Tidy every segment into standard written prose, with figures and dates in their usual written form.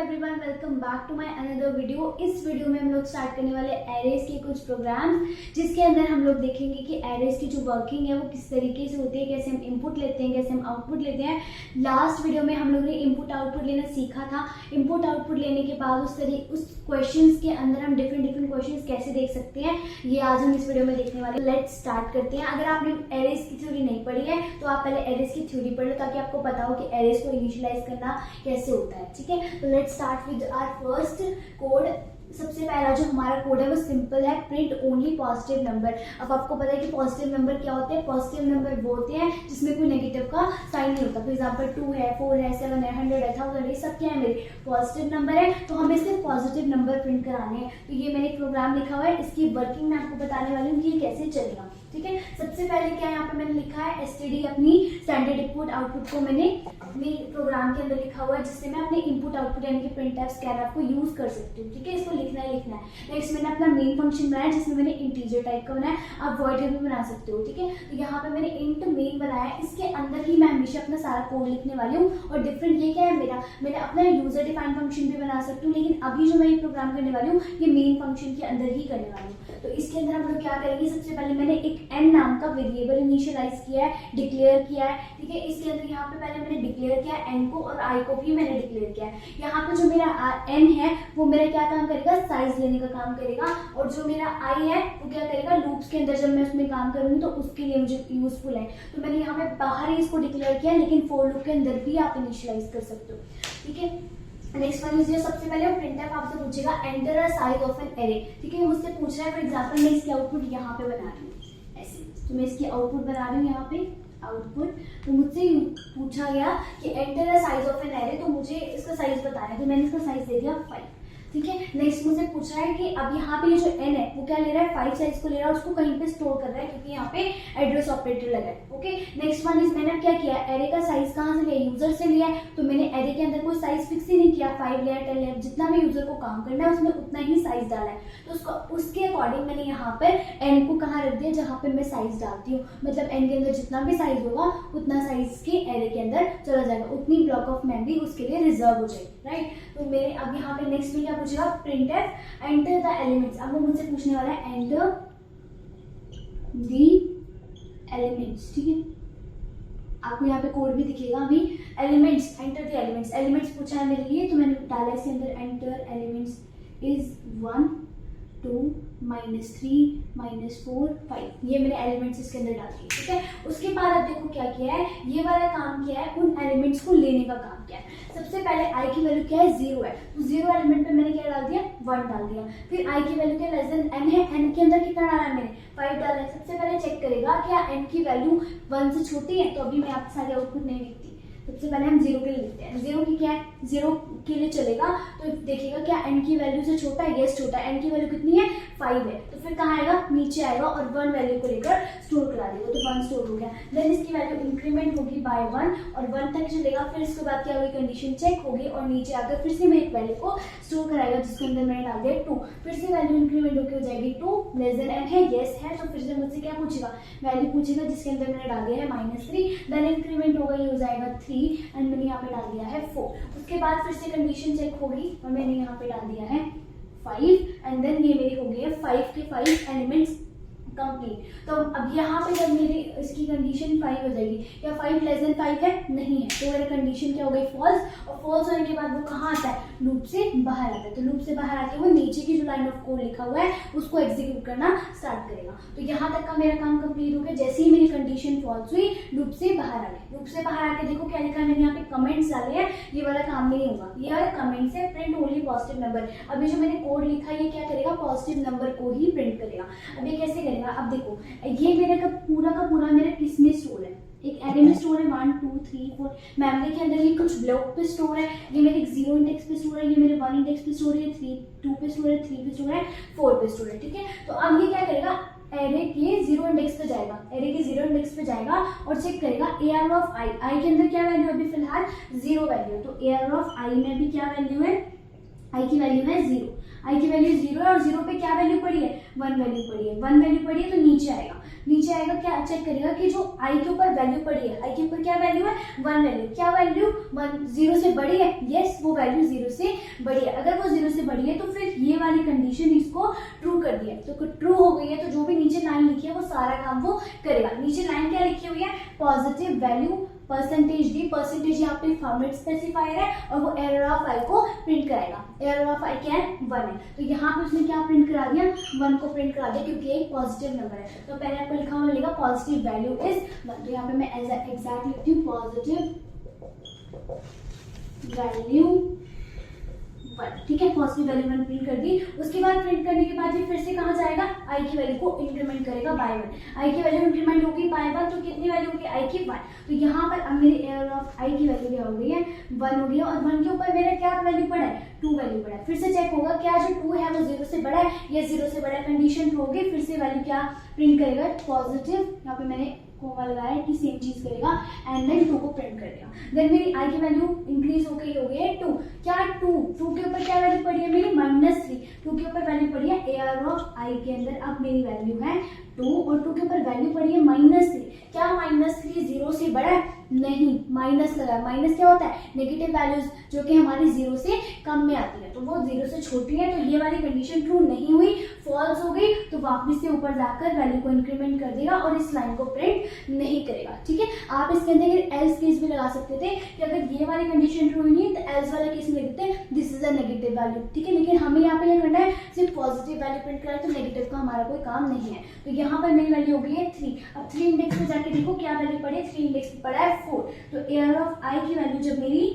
Everyone, welcome back to my another video. इस video में हम लोग स्टार्ट करने वाले एरेज के कुछ प्रोग्राम्स, जिसके अंदर हम लोग देखेंगे कि एरेज की जो वर्किंग है वो किस तरीके से होती है, कैसे हम इनपुट लेते हैं, कैसे हम आउटपुट लेते हैं। लास्ट वीडियो में हम लोग ने इनपुट आउटपुट लेना सीखा था। इनपुट आउटपुट लेने के बाद उस क्वेश्चंस के अंदर हम डिफरेंट क्वेश्चंस कैसे देख सकते हैं, ये आज हम इस वीडियो में देखने वाले। लेट्स स्टार्ट करते हैं। अगर आपने एरेज की थ्योरी नहीं पढ़ी है तो आप पहले एरेज की थ्योरी पढ़ लो, ताकि आपको पता हो कि एरेज को इनिशियलाइज करना कैसे होता है। ठीक है, तो let's start with our first code. सबसे पहला जो हमारा कोड है वो सिंपल है, प्रिंट ओनली पॉजिटिव नंबर। अब आपको पता है कि पॉजिटिव नंबर क्या होते हैं। पॉजिटिव नंबर वो होते हैं जिसमें कोई नेगेटिव का साइन नहीं होता। फॉर एग्जांपल 2 है, 4 है, 7 है, 100 है, 1000 है, सब क्या है मेरे पॉजिटिव नंबर है। तो हमें सिर्फ पॉजिटिव नंबर प्रिंट कराने हैं। तो ये मैंने एक प्रोग्राम लिखा हुआ है, इसकी वर्किंग मैं आपको बताने वाली हूँ कि ये कैसे चलेगा। ठीक है, सबसे पहले क्या यहाँ पे मैंने लिखा है एसटीडी, अपनी स्टैंडर्ड इनपुट आउटपुट को मैंने अपने प्रोग्राम के अंदर लिखा हुआ है, जिससे मैं अपने इनपुट आउटपुट यानी कि प्रिंटफ स्कैनफ को यूज कर सकती हूँ। ठीक है, इसको लिखना है। नेक्स्ट मैंने अपना मेन फंक्शन बनाया जिसमें मैंने इंटीजर टाइप का बनाया। आप वॉइड भी बना सकते हो। ठीक है, तो यहाँ पे मैंने इंट मेन बनाया है। इसके अंदर ही मैं हमेशा अपना सारा कोड लिखने वाली हूँ। और डिफरेंट ये क्या है मेरा, मैंने अपना यूजर डिफाइंड फंक्शन भी बना सकती हूँ, लेकिन अभी जो मैं ये प्रोग्राम करने वाली हूँ ये मेन फंक्शन के अंदर ही करने वाली हूँ। तो इसके अंदर हम लोग क्या करेंगे, सबसे पहले मैंने एक एन नाम का वेरिएबल इनिशियलाइज किया है, डिक्लेयर किया है। ठीक है, इसके अंदर यहाँ पे पहले मैंने डिक्लेयर किया है एन को, और आई को भी मैंने डिक्लेयर किया है। यहाँ पे जो मेरा एन है वो मेरा क्या काम करेगा, साइज लेने का काम करेगा। और जो मेरा आई है वो क्या करेगा, लूप्स के अंदर जब मैं उसमें काम करूंगी तो उसके लिए मुझे यूजफुल है। तो मैंने यहाँ पे बाहर ही इसको डिक्लेयर किया, लेकिन फॉर लूप के अंदर भी आप इनिशियलाइज कर सकते हो। ठीक है, नेक्स्ट वन इज सबसे पहले प्रिंटफ आपसे पूछेगा enter a size of an array. ठीक है, मुझसे पूछ रहा है, फॉर एग्जांपल मैं इसकी आउटपुट यहाँ पे बना रही हूँ ऐसे, तो मैं इसकी आउटपुट बना रही हूँ यहाँ पे आउटपुट। तो मुझसे पूछा गया कि enter a size of an array, तो मुझे इसका साइज बताना है, तो मैंने इसका साइज दे दिया 5। ठीक है, नेक्स्ट मुझे पूछ रहा है कि अब यहाँ पे ये जो n है वो क्या ले रहा है, 5 साइज को ले रहा है, उसको कहीं पे स्टोर कर रहा है, क्योंकि यहाँ पे एड्रेस ऑपरेटर लगा है। ओके, नेक्स्ट वन इज मैंने क्या किया, एरे का साइज कहाँ से लिया, यूजर से लिया है। तो मैंने एरे के अंदर कोई साइज फिक्स ही नहीं किया, 5 लेयर 10 लेयर, जितना भी यूजर को काम करना है उसमें उतना ही साइज डाला है। तो उसके अकॉर्डिंग मैंने यहाँ पर n को कहाँ रख दिया, जहाँ पे मैं साइज डालती हूँ। मतलब n के अंदर जितना भी साइज होगा उतना साइज के एरे के अंदर चला जाएगा, उतनी ब्लॉक ऑफ मेमोरी उसके लिए रिजर्व हो जाएगी। राइट, तो मेरे अब यहाँ पे नेक्स्ट में क्या पूछेगा, प्रिंटफ एंटर द एलिमेंट्स। अब वो मुझसे पूछने वाला है एंटर द एलिमेंट्स। ठीक है, आपको यहाँ पे कोड भी दिखेगा अभी, elements, enter the elements. Elements पूछा है मेरे लिए, तो मैंने डाला इसके अंदर एंटर एलिमेंट्स इज 1 2 -3 -4 5। ये मैंने एलिमेंट्स इसके अंदर डाल दिए। ठीक है, उसके बाद अब देखो क्या किया है, ये वाला काम किया है, उन एलिमेंट्स को लेने का काम किया है। सबसे पहले आई की वैल्यू क्या है, 0 है, तो 0 एलिमेंट पे मैंने क्या डाल दिया, 1 डाल दिया। फिर आई की वैल्यू क्या, लेस देन n है, n के अंदर कितना डाला है मैंने, 5 डाला है। सबसे पहले चेक करेगा क्या n की वैल्यू 1 से छोटी है, तो अभी मैं आपके सारे आउटपुट नहीं लिखती। सबसे पहले हम 0 के लिए लिखते हैं। 0 की क्या है, 0 के लिए चलेगा, तो देखिएगा क्या n की वैल्यू से छोटा है, यस छोटा है। n की वैल्यू कितनी है, 5 है, तो फिर कहाँ आएगा, नीचे आएगा और 1 वैल्यू को लेकर स्टोर करा देगा, तो 1 स्टोर हो गया। देन इसकी वैल्यू इंक्रीमेंट होगी बाय 1 और 1 तक चलेगा। फिर इसके बाद क्या होगी, कंडीशन चेक होगी और नीचे आकर फिर से मैं एक वैल्यू को स्टोर कराएगा, जिसके अंदर मैंने डाल दिया 2। फिर से वैल्यू इंक्रीमेंट होकर हो जाएगी 2, लेस देन n है, यस है, तो फिर से मुझसे क्या पूछेगा, वैल्यू पूछेगा, जिसके अंदर मैंने डाल दिया है -3। देन इंक्रीमेंट होगा, ये हो जाएगा 3 एंड मैंने यहाँ पे डाल दिया है 4। उसके बाद फिर से कंडीशन चेक होगी और मैंने यहाँ पे डाल दिया है 5 एंड देन ये मेरी हो गई है 5 के 5 एलिमेंट्स कंप्लीट। तो अब यहाँ पे जब मेरी इसकी कंडीशन 5 हो जाएगी, या 5 लेस देन 5 है, नहीं है, तो मेरी कंडीशन क्या हो गई, फॉल्स। और फॉल्स होने के बाद वो कहाँ आता है, लूप से बाहर आता है। तो लूप से बाहर आते हुए नीचे की जो लाइन ऑफ कोड लिखा हुआ है उसको एग्जीक्यूट करना स्टार्ट करेगा। तो यहाँ तक का मेरा काम कंप्लीट हो गया। जैसे ही मेरी कंडीशन फॉल्स हुई, लूप से बाहर आ गई। लूप से बाहर आके देखो क्या लिखा है, मैंने यहाँ पे कमेंट्स डाले हैं, ये वाला काम नहीं होगा, ये वाला कमेंट्स है, प्रिंट ओनली पॉजिटिव नंबर। अभी जो मैंने कोड लिखा है ये क्या करेगा, पॉजिटिव नंबर को ही प्रिंट करेगा। अब ये कैसे करेगा, अब देखो ये मेरे का पूरा मेरा किस में स्टोर है, एक एरे में स्टोर है 1 2 3 4। मेमोरी के अंदर ये कुछ ब्लॉक पे स्टोर है, ये मेरे 0 इंडेक्स पे स्टोर है, ये मेरे 1 इंडेक्स पे स्टोर है, 2 पे स्टोर है, 3 पे स्टोर है, 4 पे स्टोर है। ठीक है, तो अब ये क्या करेगा, एरे के 0 इंडेक्स पे जाएगा, एरे के 0 इंडेक्स पे जाएगा और चेक करेगा AR ऑफ आई। आई के अंदर क्या वैल्यू है, अभी फिलहाल 0 वैल्यू है, तो AR ऑफ आई में भी क्या वैल्यू है, आई की वैल्यू है 0। आई की वैल्यू 0 है और 0 पे क्या वैल्यू पड़ी है, 1 वैल्यू पड़ी है। 1 वैल्यू पड़ी है तो नीचे आएगा। नीचे आएगा, क्या चेक करेगा कि जो i के ऊपर वैल्यू पड़ी है, i के ऊपर क्या वैल्यू है, 1 वैल्यू, क्या वैल्यू 1 0 से बड़ी है, यस वो वैल्यू 0 से बड़ी है। अगर वो 0 से बड़ी है तो फिर ये वाली कंडीशन इसको ट्रू कर दिया, तो ट्रू हो गई है। तो जो भी नीचे लाइन लिखी है वो सारा काम वो करेगा। नीचे लाइन क्या लिखी हुई है, positive value percentage D, percentage यहाँ पे फॉर्मेट स्पेसिफायर है और वो एरर ऑफ आई को प्रिंट कराएगा। एरर ऑफ आई क्या है, 1 है, तो यहाँ पे उसने क्या प्रिंट करा दिया, 1 को प्रिंट करा दिया क्योंकि एक पॉजिटिव नंबर है। तो पहले आपको लिखा हुआ मिलेगा पॉजिटिव वैल्यू इज 1, तो यहाँ पे मैं एग्जैक्ट लिखती हूँ पॉजिटिव वैल्यू 1, ठीक है, पॉजिटिव वैल्यू 1 प्रिंट कर दी। उसके बाद प्रिंट करने के बाद ये फिर से कहाँ जाएगा, आई की वैल्यू को इंक्रीमेंट करेगा बाय 1। आई की वैल्यू इंक्रीमेंट होगी बाय 1, तो कितनी वैल्यू होगी, आई की 1। तो यहाँ पर अब मेरी एरर ऑफ आई की वैल्यू क्या हो गई है, 1 हो गई है, और 1 के ऊपर मेरा क्या वैल्यू पड़ा है, 2 वैल्यू पड़ा है। फिर से चेक होगा क्या जो 2 है वो 0 से बड़ा है, ये 0 से बड़ा है, कंडीशन ट्रू होगी। फिर से वैल्यू क्या प्रिंट करेगा, पॉजिटिव, यहाँ पे मैंने कोमा लगाया है कि सेम चीज करेगा, एंड देन 2 को प्रिंट कर दिया। देन मेरी आई की वैल्यू इंक्रीज हो गई है 2, क्या 2 के ऊपर क्या वैल्यू पड़ी है मेरी, -3, 2 के ऊपर वैल्यू पड़ी है, एरर ऑफ आई के अंदर अब मेरी वैल्यू है 2 और 2 के ऊपर वैल्यू पड़ी है -3, क्या -3 0 से बड़ा है, नहीं, माइनस लगा। माइनस क्या होता है, नेगेटिव वैल्यूज जो कि हमारी 0 से कम में आती है, तो वो 0 से छोटी है, तो ये वाली कंडीशन ट्रू नहीं हुई, फॉल्स हो गई। तो वापस से ऊपर जाकर वैल्यू को इंक्रीमेंट कर देगा और इस लाइन को प्रिंट नहीं करेगा, ठीक है। आप इसके अंदर एल्स केस भी लगा सकते थे कि अगर ये वाली कंडीशन ट्रू नहीं तो एल्स वाले केस में लिखते हैं this is a negative value, ठीक है। लेकिन हमें यहाँ पे क्या करना है, सिर्फ पॉजिटिव वैल्यू प्रिंट करें, तो नेगेटिव का हमारा कोई काम नहीं है। तो यहाँ पर मेरी वैल्यू हो गई है 3। अब 3 इंडेक्स पे जाके देखो क्या वैल्यू पड़ी है, 3 इंडेक्स पे पड़ा है 4, तो एरर ऑफ आई की वैल्यू जब मेरी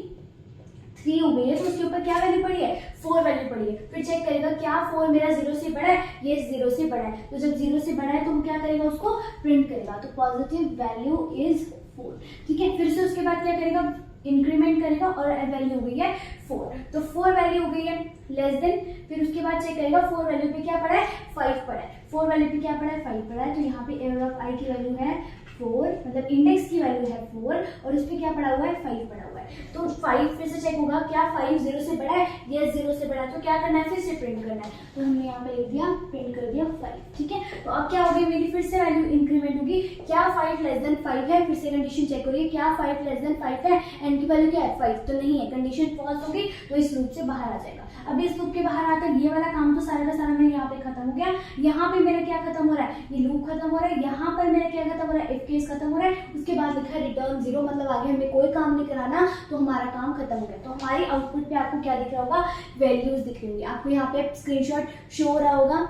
3 हो गई है तो उसके ऊपर क्या वैल्यू पड़ी है, 4 वैल्यू पड़ी है। फिर चेक करेगा क्या 4 मेरा 0 से बड़ा है, ये 0 से बड़ा है, तो जब 0 से बड़ा है तो वो क्या करेगा, उसको प्रिंट करेगा, तो पॉजिटिव वैल्यू इज 4, ठीक है। फिर से उसके बाद क्या करेगा, इंक्रीमेंट करेगा और वैल्यू हो गई है 4, तो 4 वैल्यू हो गई है लेस देन। फिर उसके बाद चेक करेगा 4 वैल्यू पे क्या पड़ा है, 5 पड़ा है, 4 वैल्यू पे क्या पड़ा है, 5 पड़ा है, तो यहाँ पे एरर ऑफ आई की वैल्यू है 4, मतलब इंडेक्स की वैल्यू है 4 और उस पे क्या पड़ा हुआ है, 5 पड़ा हुआ है। तो 5 फिर से चेक होगा क्या 5 0 से बड़ा है, ये 0 से बड़ा है, तो क्या करना है, फिर से प्रिंट करना है, तो हमने यहाँ पे लिख दिया, प्रिंट कर दिया 5, ठीक है। तो अब क्या होगी, मेरी फिर से वैल्यू इंक्रीमेंट होगी, क्या 5 लेस देन 5 है, फिर से कंडीशन चेक हो रही है, क्या 5 लेस देन 5 है, एन की वैल्यू क्या है 5, तो नहीं है, कंडीशन फॉल्स होगी, तो इस लूप से बाहर आ जाएगा। अब इस लूप के बाहर आकर ये वाला काम तो सारा का सारा मेरे यहाँ पे खत्म हो गया। यहाँ पे मेरा क्या खत्म हो रहा है, ये लूप खत्म हो रहा है, यहाँ पर मेरा क्या खत्म हो रहा है, इफ केस खत्म हो रहा है, उसके बाद लिखा है रिटर्न 0, मतलब आगे हमें कोई काम नहीं कराना, तो हमारा काम खत्म हो गया। तो हमारी आउटपुट पे आपको क्या दिख रहा होगा, वैल्यूज दिख रही होंगी, आपको यहाँ पे स्क्रीनशॉट शो हो रहा होगा।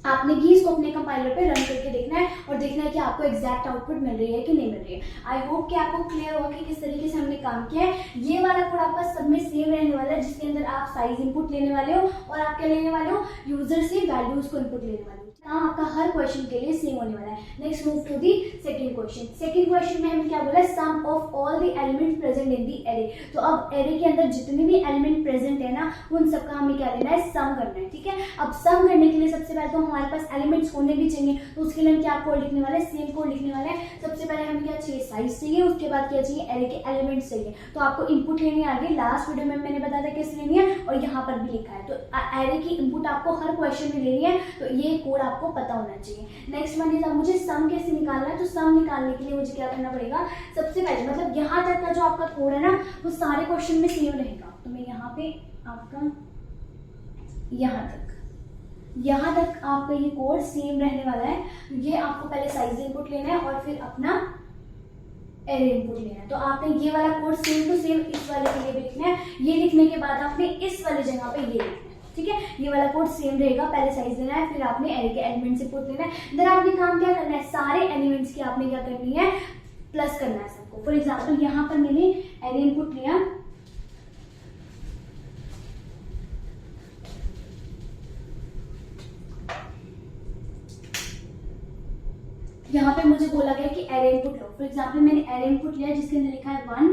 आपने भी इसको अपने कंपाइलर पे रन करके देखना है और देखना है कि आपको एग्जैक्ट आउटपुट मिल रही है कि नहीं मिल रही है। आई होप कि आपको क्लियर होगा कि किस तरीके से हमने काम किया है। ये वाला कोड आपका सब में सेम रहने वाला है, जिसके अंदर आप साइज इनपुट लेने वाले हो और आप क्या लेने वाले हो, यूजर से वैल्यूज को इनपुट लेने वाले हो। काम आपका हर क्वेश्चन के लिए सेम होने वाला है। Next move to the second question. Second question में हमें क्या बोला, sum of all the element present in the array. तो अब एरे के अंदर जितने भी एलिमेंट प्रेजेंट है ना, उन सबका हमें क्या लेना है, सम करना है, ठीक है। अब सम करने के लिए सबसे पहले तो हमारे पास एलिमेंट्स होने भी चाहिए, तो उसके लिए हम क्या कोड लिखने वाले हैं, सेम कोड लिखने वाले हैं। सबसे पहले हमें क्या चाहिए, साइज चाहिए, उसके बाद क्या चाहिए, एरे के एलिमेंट्स चाहिए। तो आपको इनपुट लेनी आ गई, लास्ट वीडियो में मैंने बताया था कैसे लेनी है और यहाँ पर भी लिखा है। तो एरे की इनपुट आपको हर क्वेश्चन में लेनी है, तो ये कोड आपको पता होना चाहिए। नेक्स्ट वन इज, मुझे सम कैसे निकालना है, तो सम निकालने के लिए मुझे क्या करना पड़ेगा, सबसे पहले मतलब यहाँ तक का जो आपका कोड है ना, वो सारे क्वेश्चन में सेम रहेगा। तो मैं यहाँ पे आपका यहाँ तक आपका ये कोड सेम रहने वाला है। ये आपको पहले साइज इनपुट लेना है और फिर अपना एरे इनपुट लेना है। तो आपने ये वाला कोड सेम टू सेम इस वाले के लिए भी लिखना है। ये लिखने के बाद आपने इस वाली जगह पे ये लिखना है, ठीक है। ये वाला कोड सेम रहेगा, पहले साइज लेना है, फिर आपने एरे के एलिमेंट्स इनपुट लेना है। देन आपने काम क्या करना है, सारे एलिमेंट्स की आपने क्या करनी है, प्लस करना है सबको। फॉर एग्जाम्पल यहाँ पर मैंने एरे इनपुट लिया, यहाँ पे मुझे बोला गया कि array input low. For example मैंने एरे इनपुट लिया जिसके अंदर लिखा है 1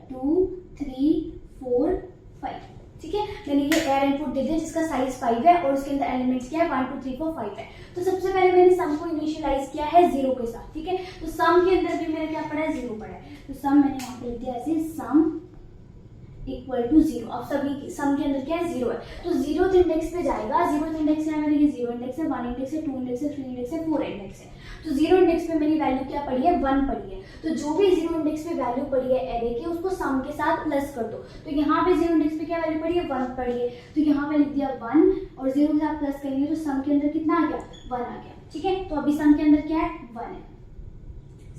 2 3 4 5, ठीक है। मैंने ये एरे इनपुट दे दिया जिसका साइज 5 है और उसके अंदर एलिमेंट्स क्या है, 1 2 3 4 5 है। तो सबसे पहले मैंने सम को इनिशियलाइज किया है 0 के साथ, ठीक है। तो सम के अंदर भी मेरा क्या पड़ा है, 0 पड़ा है। तो सम मैंने यहाँ पे लिख दिया ऐसे, सम इक्वल टू 0। अब सभी सम के अंदर क्या है 0 है, तो 0th इंडेक्स पे जाएगा। 0th इंडेक्स है मेरे, ये 0 इंडेक्स है, 1 इंडेक्स है, 2 इंडेक्स है, 3 इंडेक्स है, 4 इंडेक्स है। तो 0 इंडेक्स पे मेरी वैल्यू क्या पड़ी है 1 पड़ी है। तो जो भी 0 इंडेक्स पे वैल्यू पड़ी है एरे की उसको सम के साथ प्लस कर दो। तो यहाँ पे 0 इंडेक्स पे क्या वैल्यू पड़ी है 1 पड़ी है, तो यहाँ पे लिख दिया 1 और 0 के साथ प्लस करेंगे तो सम के अंदर कितना आ गया 1 आ गया। ठीक है, तो अभी सम के अंदर क्या है 1 है,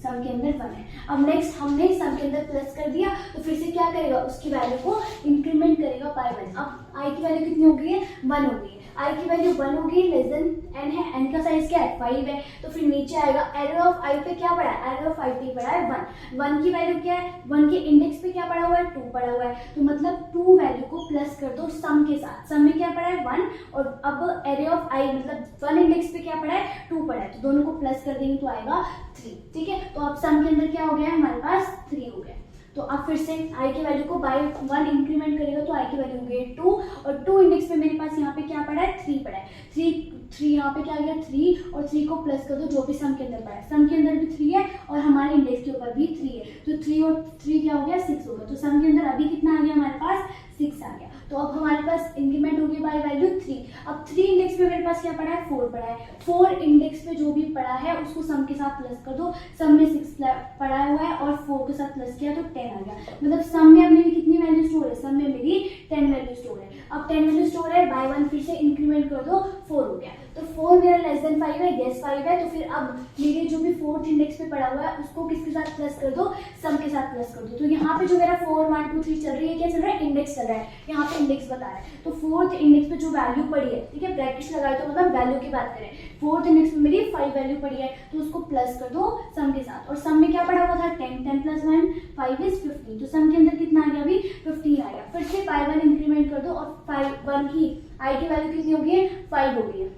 सम के अंदर 1 है। अब नेक्स्ट हमने सम के अंदर प्लस कर दिया तो फिर से क्या करेगा उसकी वैल्यू को इंक्रीमेंट करेगा बाय 1। अब आई की वैल्यू कितनी हो गई है 1 हो गई है, आई की वैल्यू 1 हो गई, लेस देन एन है, एन का साइज क्या है 5 है, तो फिर नीचे आएगा एरर ऑफ आई पे क्या पड़ा है, एरर ऑफ आई पे पड़ा है 1। 1 की वैल्यू क्या है 1 के इंडेक्स पे क्या पड़ा हुआ है 2 पड़ा हुआ है, तो मतलब 2 वैल्यू को प्लस कर दो सम के साथ। सम में क्या पड़ा है 1 और अब एरे ऑफ आई मतलब 1 इंडेक्स पे क्या पड़ा है 2 पड़ा है, तो दोनों को प्लस कर देंगे तो आएगा 3। ठीक है, तो अब सम के अंदर क्या हो गया हमारे पास 3 हो गया। तो अब फिर से आई की वैल्यू को बाय 1 इंक्रीमेंट करेगा तो आई की वैल्यू हो गई 2 और 2 इंडेक्स पे मेरे पास यहाँ पे क्या पड़ा है 3 पड़ा है। 3 यहाँ पे क्या आ गया 3 और 3 को प्लस कर दो जो भी सम के अंदर पड़ा है, सम के अंदर भी 3 है और हमारे इंडेक्स के ऊपर भी 3 है, तो 3 और 3 क्या हो गया 6 हो गया। तो सम के अंदर अभी कितना आ गया हमारे पास 6 आ गया। तो अब हमारे पास इंक्रीमेंट होगी बाय वैल्यू 3। अब 3 इंडेक्स पे मेरे पास क्या पड़ा है 4 पड़ा है, 4 इंडेक्स पे जो भी पड़ा है उसको सम के साथ प्लस कर दो। सम में 6 पड़ा हुआ है और 4 के साथ प्लस किया तो 10 आ गया। मतलब सम में अब मेरी कितनी वैल्यू स्टोर है, सम में मेरी 10 वैल्यू स्टोर है। अब 10 वैल्यू स्टोर है बाय 1 फिर से इंक्रीमेंट कर दो 4 हो गया। तो 4 मेरा लेस देन 5 है, यस 5 है, तो फिर अब मेरे जो भी 4th इंडेक्स पे पड़ा हुआ है उसको किसके साथ प्लस कर दो सम के साथ प्लस कर दो। तो यहाँ पे जो मेरा 4 1 2 3 चल रही है क्या चल रहा है इंडेक्स चल रहा है, यहाँ पे इंडेक्स बता रहा है। तो 4th इंडेक्स पे जो वैल्यू पड़ी है, ठीक है ब्रैकेट्स लगाए तो मतलब वैल्यू की बात करें, 4th इंडेक्स में मेरी 5 वैल्यू पड़ी है तो उसको प्लस कर दो सम के साथ। और सम में क्या पड़ा हुआ था 10 10 प्लस 1 5 इज 15, तो सम के अंदर कितना आ गया अभी 15 आ गया। फिर से बाय 1 इंक्रीमेंट कर दो और 1 की आई की वैल्यू कितनी हो गई है 5 हो गई है।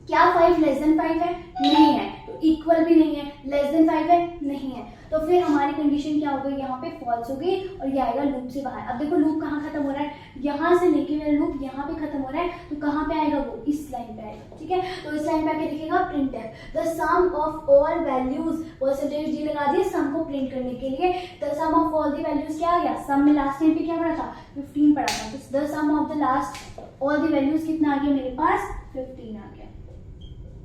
क्या 5 लेस देन 5 है, नहीं है, तो इक्वल भी नहीं है, लेस देन 5 है, नहीं है, तो फिर हमारी कंडीशन क्या हो गई यहाँ पे फॉल्स हो गई और ये आएगा लूप से बाहर। अब देखो लूप कहाँ खत्म हो रहा है, यहाँ से लेके मेरा लूप यहाँ पे खत्म हो रहा है, तो कहाँ पे आएगा वो इस लाइन पे आएगा। ठीक है, तो इस लाइन पे आके दिखेगा printf the sum of all values, percentage D लगा दिए सम को प्रिंट करने के लिए। The sum of all the values क्या आ गया, सम में लास्ट टाइम पे क्या पड़ा था 15 पड़ा था, तो the sum of the last all the values कितना आ गया मेरे पास 15 आ गया।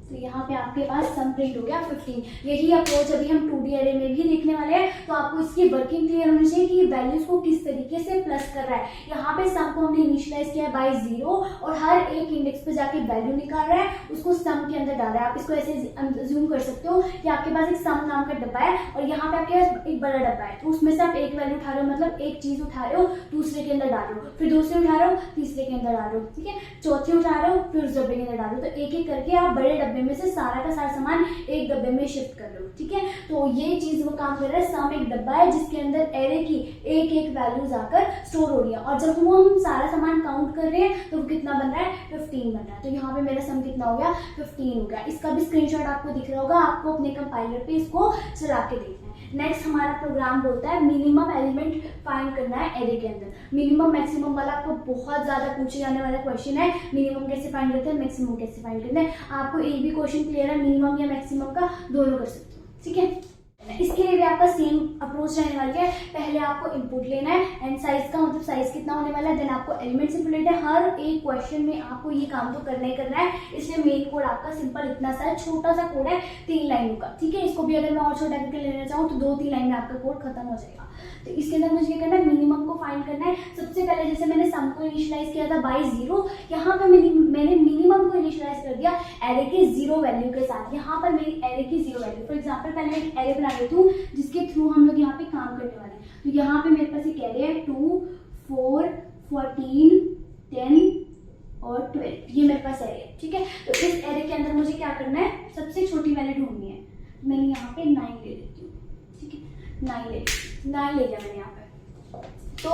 तो यहाँ पे आपके पास सम प्रिंट हो गया 15। यही अप्रोच अभी हम 2D एरे में भी देखने वाले हैं, तो आपको इसकी वर्किंग क्लियर होनी चाहिए कि वैल्यूज को किस तरीके से प्लस कर रहा है। यहाँ पे सम को हमने इनिशियलाइज किया बाय 0 और हर एक इंडेक्स पे जाके वैल्यू निकाल रहा है उसको सम के अंदर डाल रहा है। आप इसको ऐसे अज्यूम कर सकते हो कि आपके पास एक सम नाम का डब्बा है और यहाँ पे आपके पास एक बड़ा डब्बा है, तो उसमें से आप एक वैल्यू उठा रहे हो, मतलब एक चीज उठा रहे हो दूसरे के अंदर डाल रहे हो, फिर दूसरे उठा रहे हो तीसरे के अंदर डाल रहे हो, ठीक है, चौथे उठा रहे हो फिर उस डब्बे के अंदर डाल रहे हो, तो एक एक करके आप बड़े डब्बे में से सारा का सारा सामान एक डब्बे में शिफ्ट कर लो। ठीक है, तो ये चीज वो काम कर रहा है, सम एक डब्बा है जिसके अंदर एरे की एक एक वैल्यू जाकर स्टोर हो रही है और जब हम सारा सामान काउंट कर रहे हैं तो कितना बन रहा है 15 बन रहा है। तो यहाँ पे मेरा सम कितना हो गया 15 हो गया। इसका भी स्क्रीनशॉट आपको दिख रहा होगा, आपको अपने कंपाइलर पे इसको चला के देखना है। नेक्स्ट हमारा प्रोग्राम बोलता है मिनिमम एलिमेंट फाइंड करना है एरे के अंदर। मिनिमम मैक्सिमम वाला आपको बहुत ज्यादा पूछे जाने वाला क्वेश्चन है, मिनिमम कैसे फाइंड करते हैं मैक्सिमम कैसे फाइंड करते हैं। आपको एक भी क्वेश्चन क्लियर है मिनिमम या मैक्सिमम का, दोनों कर सकते हो। ठीक है, इसके लिए भी आपका सेम अप्रोच रहने वाली है। पहले आपको इनपुट लेना है एंड साइज का मतलब साइज कितना होने वाला है, देन आपको एलिमेंट इंप्लीट है। हर एक क्वेश्चन में आपको ये काम तो करना ही करना है, इसलिए मेन कोड आपका सिंपल इतना सा है, छोटा सा कोड है 3 लाइनों का। ठीक है, इसको भी अगर मैं और छोटा करके लेना चाहूँ तो 2-3 लाइन में आपका कोड खत्म हो जाएगा। तो इसके अंदर मुझे क्या करना है, मिनिमम को फाइंड करना है। सबसे पहले जैसे मैंने सम को इनिशियलाइज किया था बाय 0, यहाँ पे मैंने मिनिमम को इनिशियलाइज कर दिया एरे के 0 वैल्यू के साथ। यहाँ पर मेरी एरे की 0 वैल्यू, फॉर एग्जाम्पल पहले मैं एक एरे बना लेती हूँ जिसके थ्रू हम लोग यहाँ पे काम करने वाले हैं। तो यहाँ पे मेरे पास एक एरे है 2 4 14 10 और 12, ये मेरे पास एरे है। ठीक है, तो इस एरे के अंदर मुझे क्या करना है, सबसे छोटी वैल्यू ढूंढनी है। मैंने यहाँ पे 9 ले लेती हूँ। ठीक है, 9 ले लिया मैंने यहाँ पे। तो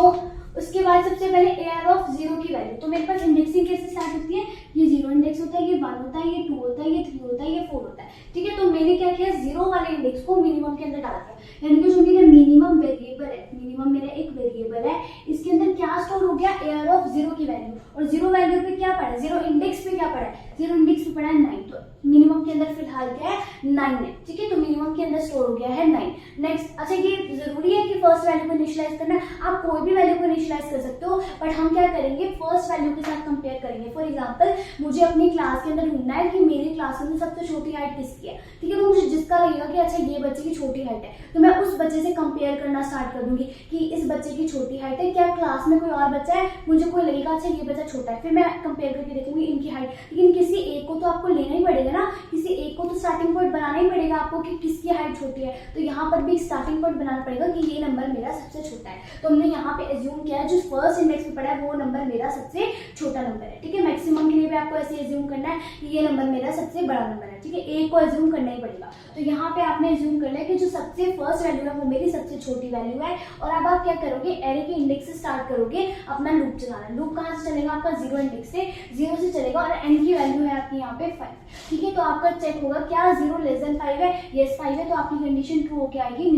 उसके बाद सबसे पहले AR ऑफ 0 की वैल्यू, तो मेरे पास इंडेक्सिंग कैसे स्टार्ट होती है, ये 0 इंडेक्स होता है, ये 1 होता है, ये 2 होता है, ये 3 होता है, ये 4 होता है। ठीक है, तो मैंने क्या किया, 0 वाले इंडेक्स को मिनिमम के अंदर डाल दिया, यानी कि जो मेरा मिनिमम वेरिएबल है, मिनिमम मेरा एक वेरिएबल है, इसके अंदर क्या स्टोर हो गया, AR ऑफ 0 की वैल्यू। और 0 वैल्यू पे क्या पड़ा है, 0 इंडेक्स पे क्या पड़ा है, 0 इंडेक्स पे पड़ा है 9, तो मिनिमम के अंदर फिलहाल क्या है 9 है। ठीक है, तो मिनिमम के अंदर स्टोर हो गया है 9। नेक्स्ट, अच्छा ये जरूरी है कि फर्स्ट वैल्यू को इनिशियलाइज करना है, आप कोई भी वैल्यू को इनिशियलाइज कर सकते हो, बट हम क्या करेंगे, फर्स्ट वैल्यू के साथ कंपेयर करेंगे। फॉर एग्जांपल मुझे अपनी क्लास के अंदर ढूंढना है कि मेरी क्लास में सबसे छोटी हाइट किसकी है, ठीक है। तो मुझे जिसका लगेगा कि अच्छा ये बच्चे की छोटी हाइट है, तो मैं उस बच्चे से कंपेयर करना स्टार्ट कर दूंगी कि इस बच्चे की छोटी हाइट है, क्या क्लास में कोई और बच्चा है, मुझे कोई लगेगा अच्छा ये बच्चा छोटा है, फिर मैं कंपेयर करके देखूंगी इनकी हाइट। लेकिन किसी एक को तो आपको लेना ही पड़ेगा ना, किसी एक को तो स्टार्टिंग पॉइंट बनाना ही पड़ेगा आपको कि किसकी हाइट छोटी है। तो यहाँ पर भी स्टार्टिंग पॉइंट बनाना पड़ेगा कि ये नंबर मेरा सबसे छोटा है। तो हमने यहाँ पे एज्यूम किया है जो फर्स्ट इंडेक्स पे पड़ा है वो नंबर मेरा सबसे छोटा नंबर है, ठीक है। मैक्सिमम के लिए भी आपको ऐसे एज्यूम करना है कि ये नंबर मेरा सबसे बड़ा नंबर है, ठीक है। एक को एज्यूम करना ही पड़ेगा। तो यहाँ पे आपने एज्यूम कर लिया कि जो सबसे फर्स्ट वैल्यू है वो मेरी सबसे छोटी वैल्यू है। और अब आप क्या करोगे, एरे के इंडेक्स से स्टार्ट करोगे अपना लूप चलाना। लूप कहाँ से चलेगा, आपका 0 इंडेक्स से, 0 से चलेगा और एन की वैल्यू है आपकी यहाँ पे 5, ठीक है। तो आपका चेक होगा क्या 0 लेस देन 5 है, यस 5 है, तो आपकी कंडीशन ट्रू होके आएगी।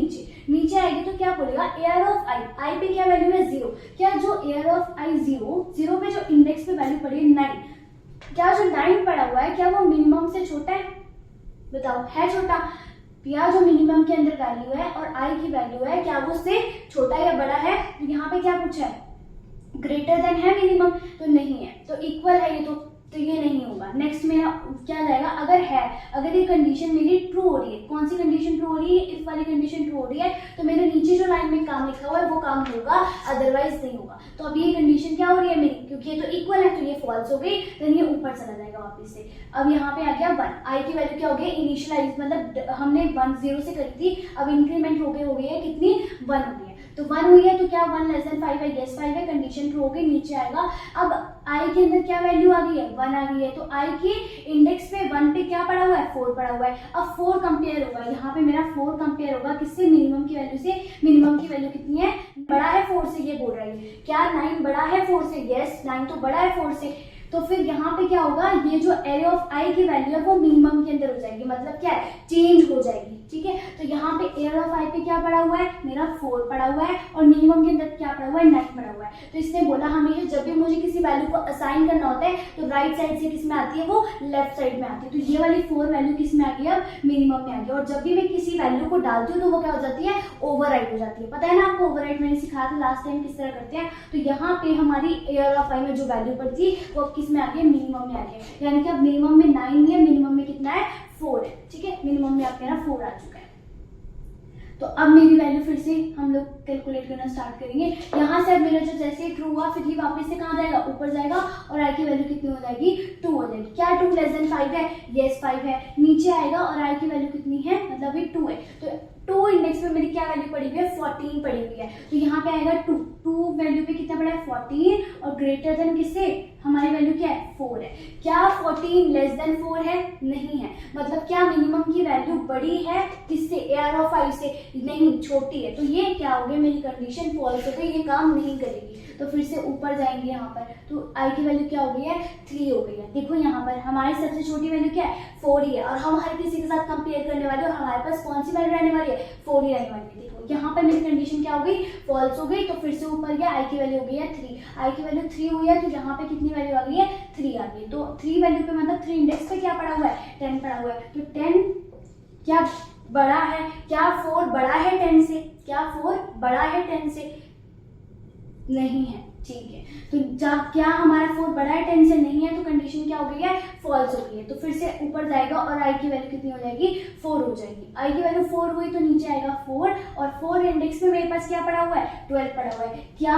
नीचे आएगी तो क्या बोलेगा, एयर ऑफ आई पे क्या वैल्यू है 0, क्या जो एयर ऑफ आई 0 पे जो इंडेक्स पे वैल्यू पड़ी है 9, क्या जो 9 पड़ा हुआ है क्या वो मिनिमम से छोटा है, बताओ है छोटा, या जो मिनिमम के अंदर वैल्यू है और आई की वैल्यू है क्या वो उससे छोटा या बड़ा है। तो यहाँ पे क्या पूछा है, ग्रेटर देन है मिनिमम, तो नहीं है, तो इक्वल है ये, तो ये नहीं होगा। नेक्स्ट मेरा क्या जाएगा, अगर है, अगर ये कंडीशन मेरी ट्रू हो रही है, कौन सी कंडीशन ट्रू हो रही है, इफ वाली कंडीशन ट्रू हो रही है, तो मेरे नीचे जो लाइन में काम लिखा हुआ है वो काम होगा, अदरवाइज नहीं होगा। तो अब ये कंडीशन क्या हो रही है मेरी, क्योंकि ये तो इक्वल है तो ये फॉल्स हो गई, देन ये ऊपर चला जाएगा वापस से। अब यहाँ पे आ गया 1, आई की वैल्यू क्या हो गई, इनिशियलाइज मतलब हमने 1 0 से करी थी, अब इंक्रीमेंट हो गई है कितनी, 1 हो गई है। तो 1 हुई है तो क्या 1 लेस देन 5 है, यस 5 है, कंडीशन ट्रू हो गई, नीचे आएगा। अब आई के अंदर क्या वैल्यू आ गई है, 1 आ गई है, तो आई के इंडेक्स पे 1 पे क्या पड़ा हुआ है, 4 पड़ा हुआ है। अब 4 कंपेयर होगा, यहाँ पे मेरा 4 कंपेयर होगा किससे, मिनिमम की वैल्यू से। मिनिमम की वैल्यू कितनी है, बड़ा है 4 से, ये बोल रही है। क्या 9 बड़ा है 4 से, यस 9 तो बड़ा है 4 से। तो फिर यहाँ पे क्या होगा, ये जो एरे ऑफ आई की वैल्यू है वो मिनिमम के अंदर हो जाएगी, मतलब क्या है, चेंज हो जाएगी, ठीक है। तो यहाँ पे एयर ऑफ आई पे क्या पड़ा हुआ है, मेरा 4 पड़ा हुआ है, और मिनिमम के अंदर क्या पड़ा हुआ है, 9 पड़ा हुआ है। तो इसने बोला हमें जब भी मुझे किसी वैल्यू को असाइन करना होता है तो राइट साइड से किस में आती है, वो लेफ्ट साइड में आती है। तो ये वाली 4 वैल्यू किस में आ गई, अब मिनिमम में आ गई। और जब भी मैं किसी वैल्यू को डालती हूँ तो वो क्या हो जाती है, ओवरराइट हो जाती है। पता है ना आपको ओवरराइट, मैंने सिखाया था लास्ट टाइम किस तरह करते हैं। तो यहाँ पे हमारी एयर ऑफ आई में जो वैल्यू पड़ती है वो किस में आ गई, मिनिमम में आ गया। यानी कि अब मिनिमम में 9 नहीं है, मिनिमम में कितना है, 4 है, ठीक है। मिनिमम में आपके ना 4 आ चुका है। तो अब मेरी वैल्यू फिर से हम लोग कैलकुलेट करना स्टार्ट करेंगे। यहाँ से अब मेरा जो जैसे ट्रू हुआ फिर ये वापस से कहाँ जाएगा, ऊपर जाएगा, और आई की वैल्यू कितनी हो जाएगी, 2 हो जाएगी। क्या 2 लेस देन 5 है, यस 5 है, नीचे आएगा और आई की वैल्यू कितनी है, मतलब ये 2 है। तो 2 इंडेक्स पे मेरी क्या वैल्यू पड़ी हुई है, 14 पड़ी हुई है। तो यहाँ पे आएगा 2 वैल्यू पे कितना पड़ा है, 14, और ग्रेटर देन किससे, हमारी वैल्यू क्या है, 4 है। क्या 14 लेस देन 4 है, नहीं है। मतलब क्या मिनिमम की वैल्यू बड़ी है किससे, एयर ऑफ आई से, नहीं, छोटी है। तो ये क्या हो गया, मेरी कंडीशन फॉल्स हो गई, ये काम नहीं करेगी। तो फिर से ऊपर जाएंगे यहाँ पर, तो आई की वैल्यू क्या हो गई है, 3 हो गई है। देखो यहाँ पर हमारी सबसे छोटी वैल्यू क्या है, 4 ही है, और हम हर किसी के साथ कंपेयर करने वाले, और हमारे पास कौन सी वैल्यू रहने वाली है, 4 ही रहने वाली है। देखो यहाँ पर मेरी कंडीशन क्या हो गई, फॉल्स हो गई। तो फिर से ऊपर गया, आई की वैल्यू हो गई है 3, आई की वैल्यू 3 हुई है, तो यहाँ पे कितनी वैल्यू आ गई है, 3 आ गई। तो 3 वैल्यू पे मतलब 3 इंडेक्स पे क्या पड़ा हुआ है, 10 पड़ा हुआ है। तो 10 क्या बड़ा है, क्या 4 बड़ा है 10 से, क्या 4 बड़ा है 10 से, नहीं है, ठीक है। तो जब क्या हमारा 4 बड़ा है 10 से, नहीं है, तो कंडीशन क्या हो गई है, फॉल्स हो गई है। तो फिर से ऊपर जाएगा और आई की वैल्यू कितनी हो जाएगी, 4 हो जाएगी। आई की वैल्यू 4 हुई तो नीचे आएगा 4, और 4 इंडेक्स में मेरे पास क्या पड़ा हुआ है, 12 पड़ा हुआ है। क्या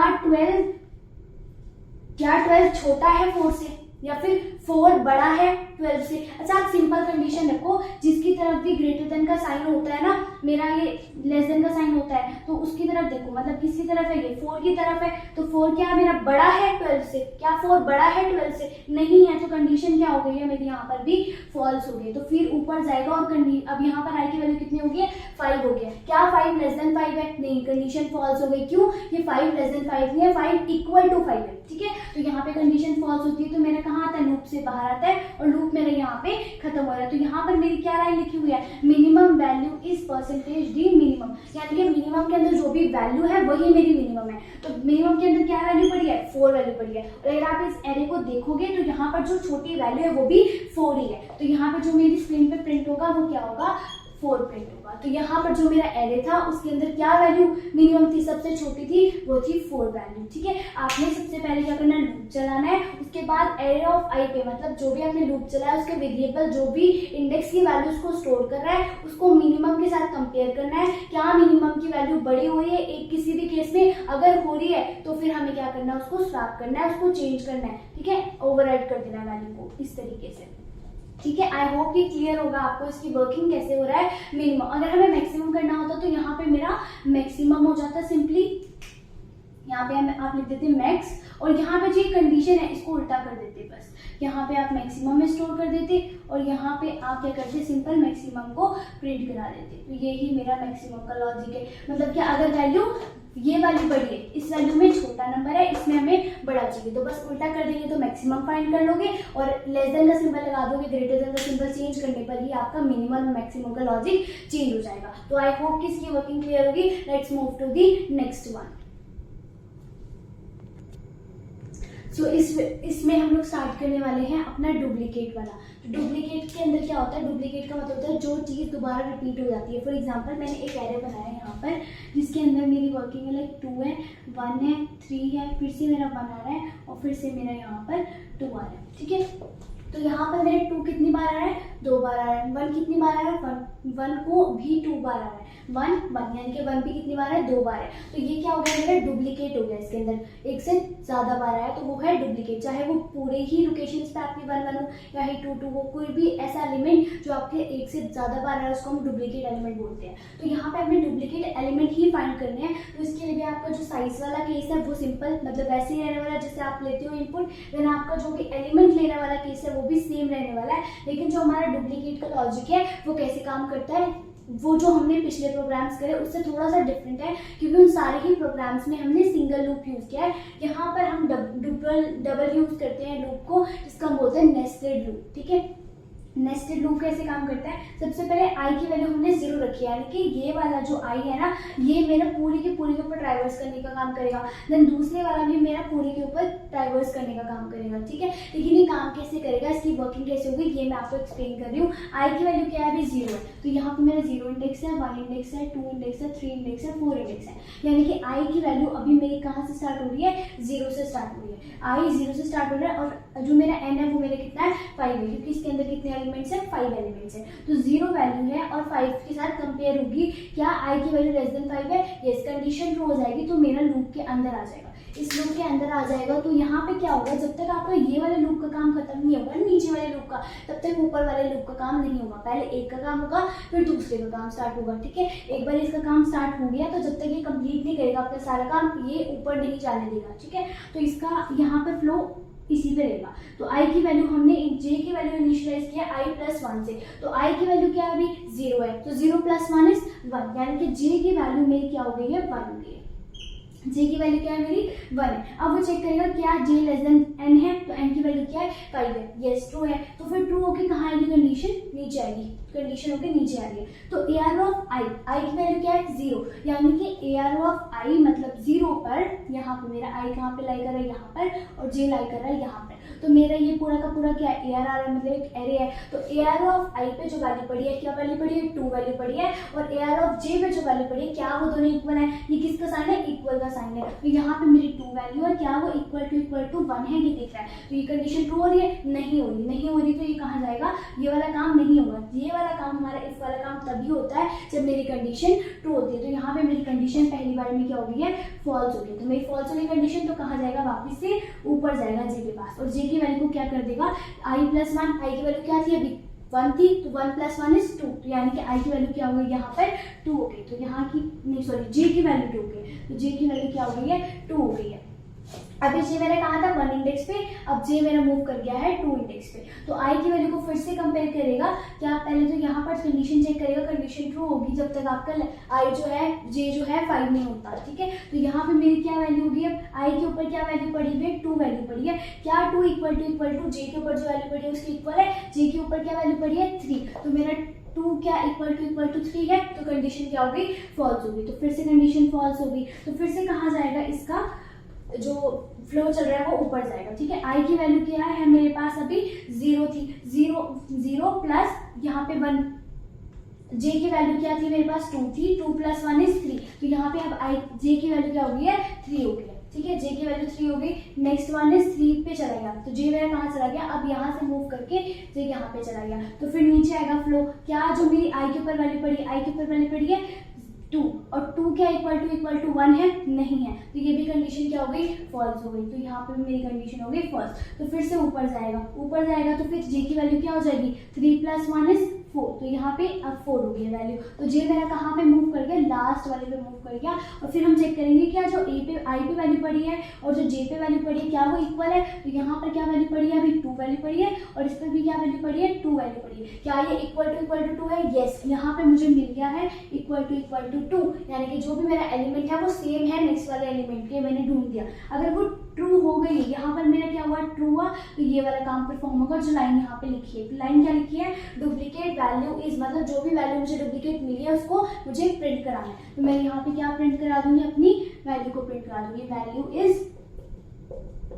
12 छोटा है 4 से, या फिर 4 बड़ा है 12 से। अच्छा आप सिंपल कंडीशन रखो, जिसकी तरफ भी ग्रेटर देन का साइन होता है ना, मेरा ये लेस देन का साइन होता है, तो उसकी तरफ देखो, मतलब किसकी तरफ है, ये 4 की तरफ है। तो 4 क्या मेरा बड़ा है 12 से, क्या 4 बड़ा है 12 से, नहीं है। तो कंडीशन क्या हो गई है मेरी, यहाँ पर भी फॉल्स हो गई। तो फिर ऊपर जाएगा और अब यहाँ पर आई की वैल्यू कितनी हो गई है, 5 हो गया। क्या 5 लेस देन 5 है, नहीं, कंडीशन फॉल्स हो गई। क्यों, ये 5 लेस देन 5 नहीं है, 5 इक्वल टू 5 है, ठीक है। तो यहाँ पे कंडीशन फॉल्स होती है, तो मेरा कहाँ आता है, लूप से बाहर आता है, और लूप मेरा यहाँ पे खत्म हो रहा है। तो यहाँ पर मेरी क्या लाइन लिखी हुई है, minimum value is percentage D minimum, यानी कि मिनिमम के अंदर जो भी वैल्यू है वही मेरी मिनिमम है। तो मिनिमम के अंदर क्या वैल्यू पड़ी है, 4 वैल्यू पड़ी है। और अगर आप इस एरे को देखोगे तो यहाँ पर जो छोटी वैल्यू है वो भी 4 ही है। तो यहाँ पे जो मेरी स्क्रीन पे प्रिंट होगा वो क्या होगा, 4 प्रिंट होगा। तो यहाँ पर जो मेरा एरे था उसके अंदर क्या वैल्यू मिनिमम थी, सबसे छोटी थी, वो थी 4 वैल्यू। ठीक है, आपने सबसे पहले क्या करना है, लूप चलाना है। उसके बाद एरे ऑफ आई पे, मतलब जो भी आपने लूप चलाया उसके वेरिएबल जो भी इंडेक्स की वैल्यूज को स्टोर कर रहा है उसको मिनिमम के साथ कंपेयर करना है। क्या मिनिमम की वैल्यू बड़ी हो रही है एक किसी भी केस में, अगर हो रही है तो फिर हमें क्या करना है, उसको स्वैप करना है, उसको चेंज करना है। ठीक है, ओवरराइड कर देना है वैल्यू को इस तरीके से। ठीक है, आई होप कि क्लियर होगा आपको इसकी वर्किंग कैसे हो रहा है। मिनिमम अगर हमें मैक्सिमम करना होता तो यहाँ पे मेरा मैक्सिमम हो जाता, सिंपली यहाँ पे आप लिख देते मैक्स, और यहाँ पे जो कंडीशन है इसको उल्टा कर देते, बस यहाँ पे आप मैक्सिमम में स्टोर कर देते और यहाँ पे आप क्या करते, सिंपल मैक्सिमम को प्रिंट करा देते। तो यही मेरा मैक्सिमम का लॉजिक है। मतलब कि अगर वैल्यू ये वैल्यू बड़ी है, इस वैल्यू में छोटा नंबर है, इसमें हमें बड़ा चाहिए, तो बस उल्टा कर देंगे तो मैक्सिमम फाइंड कर लोगे और लेस देन का सिंबल लगा दोगे, ग्रेटर देन का सिंबल चेंज करने पर ही आपका मिनिमम और मैक्सिमम का लॉजिक चेंज हो जाएगा। तो आई होप कि इसकी वर्किंग क्लियर होगी। Let's move to the next one. So इसमें हम लोग स्टार्ट करने वाले हैं अपना डुप्लीकेट वाला। तो डुप्लीकेट के अंदर क्या होता है, डुप्लीकेट का मतलब होता है जो चीज़ दोबारा रिपीट हो जाती है। फॉर एग्जांपल मैंने एक एरे बनाया है यहाँ पर जिसके अंदर मेरी वर्किंग है लाइक 2 है, 1 है, 3 है, फिर से मेरा 1 आ रहा है और फिर से मेरा यहाँ पर 2 आ रहा है। ठीक है, तो यहाँ पर मेरे 2 कितनी बार आ रहा है, 2 बार आ रहा है। 1 कितनी बार आ रहा है, 1 को भी 2 बार आ रहा है। 1 यानी कि 1 भी कितनी बार है, 2 बार है। तो ये क्या हो गया, मेरा डुप्लीकेट हो गया। इसके अंदर एक से ज्यादा बार आया तो वो है डुप्लीकेट, चाहे वो पूरे ही लोकेशन पे आपकी 1 हो या ही 2 हो, कोई भी ऐसा एलिमेंट जो आपके एक से ज्यादा बार आ रहा है उसको हम डुप्लीकेट एलिमेंट बोलते हैं। तो यहाँ पे हमें डुप्लीकेट एलिमेंट ही फाइंड करने हैं। तो इसके लिए भी आपका जो साइज वाला केस है वो सिंपल, मतलब वैसे ही रहने वाला है जैसे आप लेते हो इनपुट, देन आपका जो भी एलिमेंट लेने वाला केस है वो भी सेम रहने वाला है। लेकिन जो हमारा डुप्लीकेट का लॉजिक है वो कैसे काम करता है, वो जो हमने पिछले प्रोग्राम्स करे उससे थोड़ा सा डिफरेंट है, क्योंकि उन सारे ही प्रोग्राम्स में हमने सिंगल लूप यूज किया है। यहाँ पर हम डबल यूज करते हैं लूप को, जिसका हम बोलते हैं नेस्टेड लूप। ठीक है, नेस्टेड लूप कैसे काम करता है, सबसे पहले आई की वैल्यू हमने 0 रखी है, यानी कि ये वाला जो आई है ना ये मेरा पूरी के ऊपर ट्राइवर्स करने का काम करेगा। देन दूसरे वाला भी मेरा पूरी के ऊपर ट्राइवर्स करने का काम करेगा। ठीक है, लेकिन ये काम कैसे करेगा, इसकी वर्किंग कैसे होगी ये मैं आपको एक्सप्लेन कर रही हूँ। आई की वैल्यू क्या है, अभी 0 है, तो यहाँ पे मेरा 0 इंडेक्स है, 1 इंडेक्स है, 2 इंडेक्स है, 3 इंडेक्स है, 4 इंडेक्स है। यानी कि आई की वैल्यू अभी मेरी कहाँ से स्टार्ट हो रही है, 0 से स्टार्ट हो रही है। आई 0 से स्टार्ट हो रहा है और जो मेरा एन है वो मेरा कितना है, 5 है, क्योंकि इसके अंदर कितने एलिमेंट्स है, 5 एलिमेंट्स है। तो 0 वैल्यू है और 5 के साथ कंपेयर होगी, क्या आई की वैल्यू लेस देन 5 है, यस, कंडीशन ट्रू हो जाएगी तो मेरा लूप के अंदर आ जाएगा। इस लूप के अंदर आ जाएगा तो यहाँ पे क्या होगा, जब तक आपका ये वाले लूप का काम खत्म नहीं होगा नीचे वाले लूप का, तब तक ऊपर वाले लूप का काम नहीं होगा। पहले एक का काम होगा फिर दूसरे का काम स्टार्ट होगा। ठीक है, एक बार इसका काम स्टार्ट हो गया तो जब तक ये कंप्लीट नहीं करेगा अपना सारा काम, ये ऊपर नहीं जाने देगा। ठीक है, तो इसका यहाँ पे फ्लो इसी पे रहेगा। तो आई की वैल्यू हमने जे की वैल्यू इनिशियलाइज किया i + 1 से, तो आई की वैल्यू क्या है, अभी 0 है, तो 0 + 1 इज 1, यानी कि जे की वैल्यू मेरी क्या हो गई है, 1 हो गई है। जे की वैल्यू क्या है मेरी, 1 है। अब वो चेक करेगा क्या जे लेस देन n है, तो n की वैल्यू क्या है, 5 है, यस ट्रू है। तो फिर ट्रू होके कहाँ आएगी कंडीशन, नीचे आएगी, कंडीशन होके नीचे आ रही है। तो AR ऑफ आई की वैल्यू क्या है, 0, यानी कि AR ऑफ आई मतलब 0 पर यहाँ पे मेरा आई कहाँ पे लाई कर रहा है, यहाँ पर, और जे लाई कर रहा है यहाँ पर। तो मेरा ये पूरा का पूरा क्या AR आ रहा है, मतलब एक एरे है। तो AR ऑफ आई पे जो वैल्यू पड़ी है, क्या वैल्यू पड़ी है, 2 वैल्यू पड़ी है, और AR ऑफ जे पे जो वैल्यू पड़ी है, क्या वो दोनों इक्वल है, ये किसका साइन है, इक्वल का साइन है। तो यहाँ पे मेरी 2 वैल्यू है, क्या वो इक्वल टू 1 है, ये दिख रहा है। तो ये कंडीशन ट्रू हो रही है, नहीं हो रही, तो ये कहाँ जाएगा, ये वाला काम नहीं होगा। ये वाला काम हमारा इफ वाला काम तभी होता है जब मेरी कंडीशन ट्रू होती है। तो यहाँ पे मेरी कंडीशन पहली बार में क्या हो गई है, फॉल्स हो गई। तो मेरी फॉल्स हो गई कंडीशन, तो कहाँ जाएगा, वापस से ऊपर जाएगा जे के पास, और जे की वैल्यू को क्या कर देगा, i + 1, आई की वैल्यू क्या थी अभी 1 थी, तो 1 + 1 इज 2, तो यानी कि आई की वैल्यू क्या हो गई, यहाँ पर 2 हो गई। तो यहाँ की नहीं सॉरी जे की वैल्यू 2 हो गई, तो जे की वैल्यू क्या हो गई है, 2 हो गई है। अभी जे मैंने कहा था 1 इंडेक्स पे, अब जे मेरा मूव कर गया है 2 इंडेक्स पे। तो आई की वैल्यू को फिर से कंपेयर करेगा, क्या पहले तो यहाँ पर कंडीशन चेक करेगा, कंडीशन ट्रू होगी जब तक आपका आई जो है, जे जो है 5 नहीं होता। ठीक है, तो यहाँ पे मेरी क्या वैल्यू होगी, अब आई के ऊपर क्या वैल्यू पड़ी हुई है, 2 वैल्यू पड़ी है, क्या 2 इक्वल टू जे के ऊपर जो वैल्यू पड़ी है उसके इक्वल है, जे के ऊपर क्या वैल्यू पड़ी है 3, तो मेरा 2 क्या इक्वल टू 3 है, तो कंडीशन क्या हो गई, फॉल्स होगी। तो फिर से कंडीशन फॉल्स होगी, तो फिर से कहाँ जाएगा, इसका जो फ्लो चल रहा है वो ऊपर जाएगा। ठीक है, आई की वैल्यू क्या है मेरे पास अभी 0 थी, 0 प्लस यहाँ पे 1 जे की वैल्यू क्या थी मेरे पास 2 थी, 2 + 1 = 3, तो यहाँ पे अब आई जे की वैल्यू क्या हो गई है 3 हो गई है, ठीक है, जे की वैल्यू 3 हो गई। नेक्स्ट वन इज 3 पे चला गया, तो जे मेरा कहाँ चला गया, अब यहाँ से मूव करके जे यहाँ पे चला गया, तो फिर नीचे आएगा फ्लो, क्या जो मेरी आई के ऊपर वैल्यू पड़ी, आई के ऊपर वैल्यू पड़ी है 2, और 2 क्या इक्वल टू 1 है, नहीं है, तो ये भी कंडीशन क्या हो गई, फॉल्स हो गई, तो यहाँ पे भी मेरी कंडीशन हो गई फॉल्स। तो फिर से ऊपर जाएगा तो फिर जे की वैल्यू क्या हो जाएगी, 3 + 1 = 4, तो यहाँ पे अब 4 हो गई वैल्यू, तो जे मेरा कहाँ पे मूव कर गया, लास्ट वाले पे मूव कर गया। और फिर हम चेक करेंगे क्या जो आई पे वैल्यू पड़ी है और जो जे पे वैल्यू पड़ी है क्या वो इक्वल है, तो यहाँ पर क्या वैल्यू पड़ी है, अभी 2 वैल्यू पड़ी है, और इस पर भी क्या वैल्यू पड़ी है, 2 वैल्यू पड़ी है, क्या ये इक्वल टू 2 है, यस, यहाँ पे मुझे मिल गया है इक्वल टू 2, यानी कि जो भी मेरा एलिमेंट है वो सेम है नेक्स्ट वाले एलिमेंट के, मैंने ढूंढ दिया। अगर वो ट्रू हो गई, यहाँ पर मेरा क्या हुआ, ट्रू हुआ, तो ये वाला काम परफॉर्म होगा। जो लाइन यहाँ पे लिखी है, लाइन क्या लिखी है, डुप्लीकेट वैल्यू इज, मतलब जो भी वैल्यू मुझे डुप्लीकेट मिली है उसको मुझे प्रिंट कराना है, तो मैं यहाँ पे क्या प्रिंट करा दूंगी, अपनी वैल्यू को प्रिंट करा दूंगी, वैल्यू इज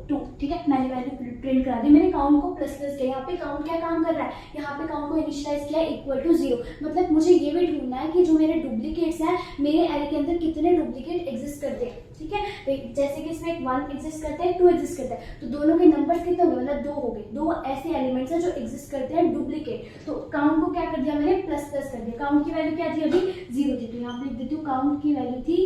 2, ठीक है, मैंने वैल्यू प्रिंट करा दी, मैंने काउंट को प्लस किया, यहाँ पे काउंट क्या काम कर रहा है, यहाँ पे काउंट को इनिशियलाइज किया इक्वल टू 0, मतलब मुझे ये भी ढूंढना है कि जो मेरे डुप्लीकेट्स हैं मेरे एरे के अंदर कितने डुप्लीकेट एग्जिस्ट करते हैं, ठीक है, तो जैसे कि इसमें 1 एग्जिस्ट करता है, 2 एग्जिस्ट करता है, तो दोनों के नंबर्स कितने हो गए, मतलब 2 हो गए, 2 ऐसे एलिमेंट्स हैं जो एग्जिस्ट करते हैं डुप्लीकेट, तो काउंट को क्या कर दिया मैंने, प्लस कर दिया, काउंट की वैल्यू क्या थी, अभी 0 थी, तो यहाँ पे लिख देती हूँ काउंट की वैल्यू थी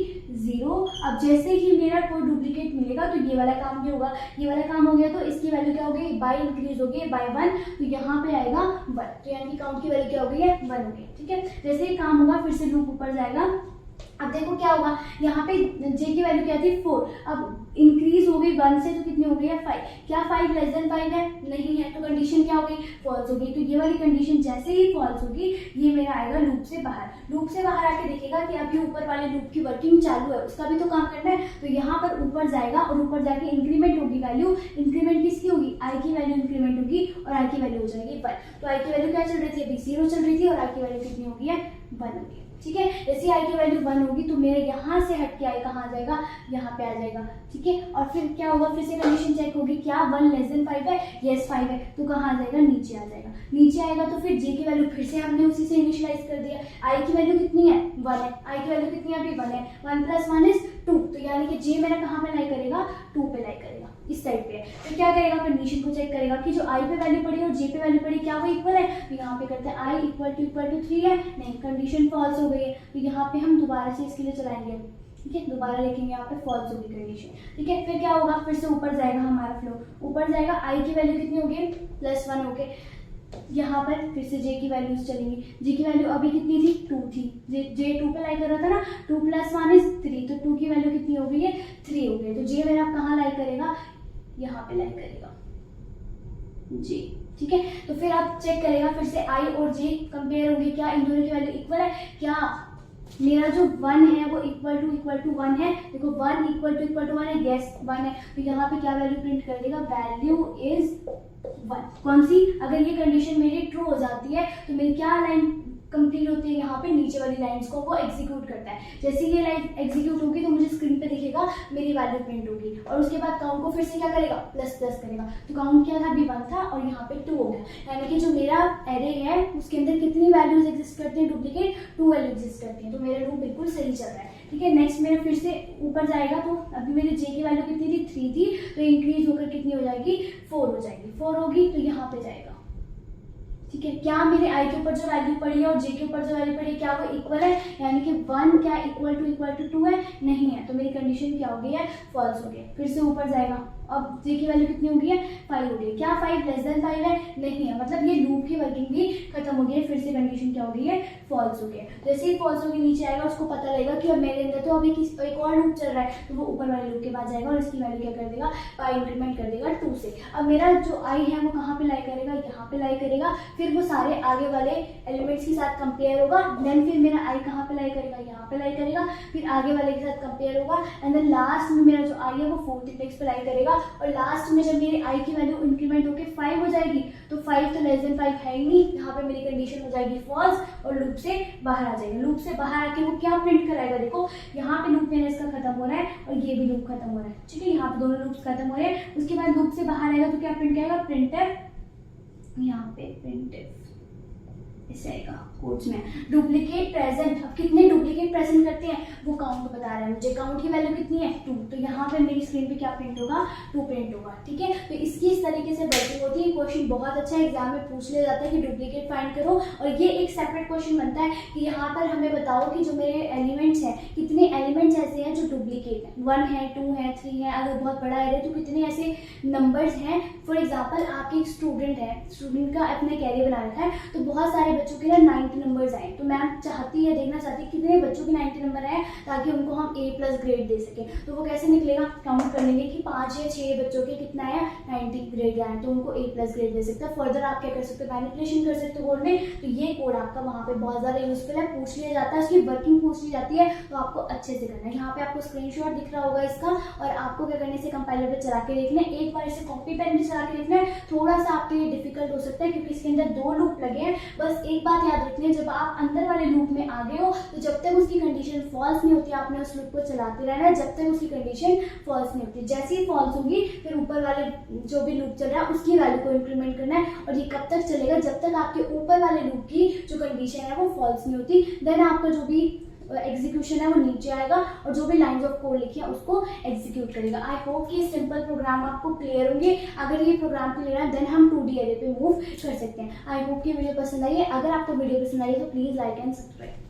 0। अब जैसे ही मेरा कोई डुप्लीकेट मिलेगा तो ये वाला काम भी होगा, ये वाला काम हो गया, तो इसकी वैल्यू क्या हो गई, बाय इंक्रीज हो गई बाय 1, तो यहाँ पे आएगा 1, तो यानी कि काउंट की वैल्यू क्या हो गई है, 1 हो गई, ठीक है। जैसे ही काम होगा फिर से लूप ऊपर जाएगा, अब देखो क्या होगा, यहाँ पे जे की वैल्यू क्या थी 4, अब इंक्रीज हो गई 1 से, तो कितनी हो गई है 5, क्या 5 > 5 है, नहीं है, तो कंडीशन क्या हो गई, फॉल्स हो गई, तो ये वाली कंडीशन जैसे ही फॉल्स होगी ये मेरा आएगा लूप से बाहर आके देखेगा कि अभी ऊपर वाले लूप की वर्किंग चालू है, उसका भी तो काम करना है, तो यहाँ पर ऊपर जाएगा और ऊपर जाके इंक्रीमेंट होगी वैल्यू, इंक्रीमेंट किसकी होगी, आई की वैल्यू इंक्रीमेंट होगी, और आई की वैल्यू हो जाएगी 1, तो आई की वैल्यू क्या चल रही थी, अभी 0 चल रही थी, और आई की वैल्यू कितनी होगी है 1 होगी, ठीक है। जैसे आई की वैल्यू 1 होगी तो मेरे यहाँ से हट के आई कहाँ आ जाएगा, यहाँ पे आ जाएगा, ठीक है, और फिर क्या होगा, फिर से कंडीशन चेक होगी, क्या 1 < 5 है, यस 5 है, तो कहाँ आ जाएगा, नीचे आ जाएगा, नीचे आएगा तो फिर जे की वैल्यू फिर से हमने उसी से इनिशियलाइज कर दिया, आई की वैल्यू कितनी है 1 है, आई की वैल्यू कितनी है अभी 1 है, 1 + 1 = 2, तो यानी कि जे मेरा कहाँ पे लाई करेगा, 2 पे लाई करेगा, इस साइड पे, तो क्या करेगा, कंडीशन को चेक करेगा कि जो आई पे वैल्यू पड़ी और जे पे वैल्यू पड़ी क्या वो इक्वल है, तो यहाँ पे करते हैं आई इक्वल टू 3 है, नहीं, कंडीशन फॉल्स हो गई है, तो यहाँ पे हम दोबारा से इसके लिए चलाएंगे, ठीक है, दोबारा लिखेंगे, यहाँ पे फॉल्स होगी कंडीशन, ठीक है। फिर क्या होगा, फिर से ऊपर जाएगा हमारा फ्लो, ऊपर जाएगा, आई की वैल्यू कितनी होगी, +1 हो गए, यहाँ पर फिर से जे की वैल्यूज चलेंगी, जे की वैल्यू अभी कितनी थी 2 थी, जे 2 पे लाई कर रहा था ना, 2 + 1 = 3, तो 2 की वैल्यू कितनी हो गई है 3 हो गई, तो जे मेरा कहाँ लाई करेगा, यहाँ पे लाई करेगा जी, ठीक है। तो फिर आप चेक करेगा, फिर से आई और जे कंपेयर होंगे, क्या इन दोनों की वैल्यू इक्वल है, क्या मेरा जो 1 है वो इक्वल टू 1 है, देखो 1 इक्वल टू 1 है, यस 1 है, तो यहाँ पे क्या वैल्यू प्रिंट कर देगा, वैल्यू इज 1, कौन सी, अगर ये कंडीशन मेरी ट्रू हो जाती है तो मेरी क्या लाइन कंप्लीट होती है, यहाँ पे नीचे वाली लाइंस को वो एग्जीक्यूट करता है, जैसे ये लाइन एग्जीक्यूट होगी तो मुझे स्क्रीन पे दिखेगा मेरी वैल्यू प्रिंट होगी, और उसके बाद काउंट को फिर से क्या करेगा, प्लस करेगा, तो काउंट क्या था, अभी 1 था और यहाँ पे 2 हो गया, यानी कि जो मेरा एरे है उसके अंदर कितनी वैल्यूज एग्जिस्ट करती हैं, डुप्लीकेट 2 वैल्यू एग्जिस्ट करती हैं, तो मेरा लूप बिल्कुल सही चल रहा है, ठीक है। नेक्स्ट मेरा फिर से ऊपर जाएगा, तो अभी मेरे जे की वैल्यू कितनी थी 3 थी, तो इंक्रीज होकर कितनी हो जाएगी 4 हो जाएगी, 4 होगी तो यहाँ पे जाएगा, ठीक है। क्या मेरे आई के ऊपर जो वैल्यू पड़ी है और जे के ऊपर जो वैल्यू पड़ी है क्या वो इक्वल है, यानी कि 1 क्या इक्वल टू 2 है, नहीं है, तो मेरी कंडीशन क्या हो गई है, फॉल्स हो गई। फिर से ऊपर जाएगा, अब जे की वैल्यू कितनी हो गई है 5 हो गई, क्या 5 < 5 है, नहीं है, मतलब ये लूप की वर्किंग भी खत्म हो गई है, फिर से कंडीशन क्या हो गई है, फॉल्स हो गई है। जैसे ही फॉल्स होगी नीचे आएगा, उसको पता लगेगा कि अब मेरे अंदर तो अभी एक और लूप चल रहा है, तो वो ऊपर वाले लूप के बाद जाएगा और इसकी वैल्यू क्या कर देगा, पाई इंक्रीमेंट कर देगा 2 से। अब मेरा जो आई है वो कहाँ पे लाई करेगा, यहाँ पे लाई करेगा, फिर वो सारे आगे वाले एलिमेंट्स के साथ कंपेयर होगा, देन फिर मेरा आई कहाँ पे लाई करेगा, यहाँ पे लाई करेगा, फिर आगे वाले के साथ कंपेयर होगा, एंड देन लास्ट में मेरा जो आई है वो 4th इंडेक्स पे लाई करेगा, और लास्ट में जब मेरी आई की वैल्यू इंक्रीमेंट होकर 5 हो जाएगी, तो 5 तो < 5 है ही नहीं, यहाँ पे मेरी कंडीशन हो जाएगी फॉल्स और लूप से बाहर आ जाएगा। लूप से बाहर आके वो क्या प्रिंट कराएगा, देखो यहाँ पे लूप मेरा इसका खत्म हो रहा है और ये भी लूप खत्म हो रहा है, ठीक है, यहाँ पे दोनों लूप्स खत्म हो रहे हैं। उसके बाद लूप से बाहर आएगा तो क्या प्रिंट करेगा, प्रिंटफ, यहाँ पे प्रिंटफ, इस रहेगा कोट्स में डुप्लीकेट प्रेजेंट। अब कितने डुप्लीकेट प्रेजेंट करते हैं वो काउंट बता रहा है मुझे, काउंट की वैल्यू कितनी है 2, तो यहाँ पे मेरी स्क्रीन पे क्या प्रिंट होगा 2 प्रिंट होगा। ठीक है, तो इसकी इस तरीके से वर्किंग होती है। क्वेश्चन बहुत अच्छा एग्जाम में पूछ लिया जाता है कि डुप्लीकेट फाइंड करो, और ये एक सेपरेट क्वेश्चन बनता है कि यहाँ पर हमें बताओ कि जो मेरे एलिमेंट्स हैं कितने एलिमेंट्स ऐसे हैं जो डुप्लीकेट है, 1 है 2 है 3 है, अगर बहुत बड़ा एरे तो कितने ऐसे नंबर्स हैं। फॉर एग्जाम्पल आपके एक स्टूडेंट है, स्टूडेंट का अपने कैरियर बना रखा है, तो बहुत सारे बच्चों के ना 90 नंबर्स आए, तो मैम चाहती है देखना चाहती है कितने बच्चों के 90 नंबर आए ताकि उनको हम A+ ग्रेड दे सकें। तो वो कैसे निकलेगा, काउंट कर लेंगे कि 5 या 6 बच्चों के कितना है 90 ग्रेड आए, तो उनको A+ ग्रेड दे सकते हैं। फर्दर आप क्या कर सकते हो, मैनिपुलेशन कर सकते हो कोड में। तो ये कोड आपका वहाँ पे बहुत ज़्यादा यूजफुल है, पूछ लिया जाता है, उसकी वर्किंग पूछ ली जाती है, तो आपको अच्छे से करना है। यहाँ पे आपको स्क्रीनशॉट दिख रहा होगा इसका, और आपको क्या करने से कंपाइलर पे चला के देखना है, एक बार इसे कॉपी पेन पे चला के देखना है। थोड़ा सा आपके लिए डिफिकल्ट हो सकता है क्योंकि इसके अंदर 2 लूप लगे हैं। बस एक बात याद रखनी है, जब आप अंदर वाले लूप में आ गए हो तो जब तक उसकी कंडीशन फॉल्स नहीं होती आपने उस लूप को चलाते रहना है, जब तक उसकी कंडीशन फॉल्स नहीं होती। जैसे ही फॉल्स होगी फिर ऊपर वाले जो भी लूप चल रहा है उसकी वैल्यू को इंक्रीमेंट करना है, और ये कब तक चलेगा, जब तक आपके ऊपर वाले लूप की जो कंडीशन है वो फॉल्स नहीं होती। देन आपका जो भी एग्जीक्यूशन है वो नीचे आएगा और जो भी लाइंस ऑफ कोड लिखी है उसको एग्जीक्यूट करेगा। आई होप कि सिंपल प्रोग्राम आपको क्लियर होंगे। अगर ये प्रोग्राम क्लियर है देन हम 2D एरे पे मूव कर सकते हैं। आई होप कि वीडियो पसंद आई है। अगर आपको वीडियो पसंद आई है तो प्लीज लाइक एंड सब्सक्राइब।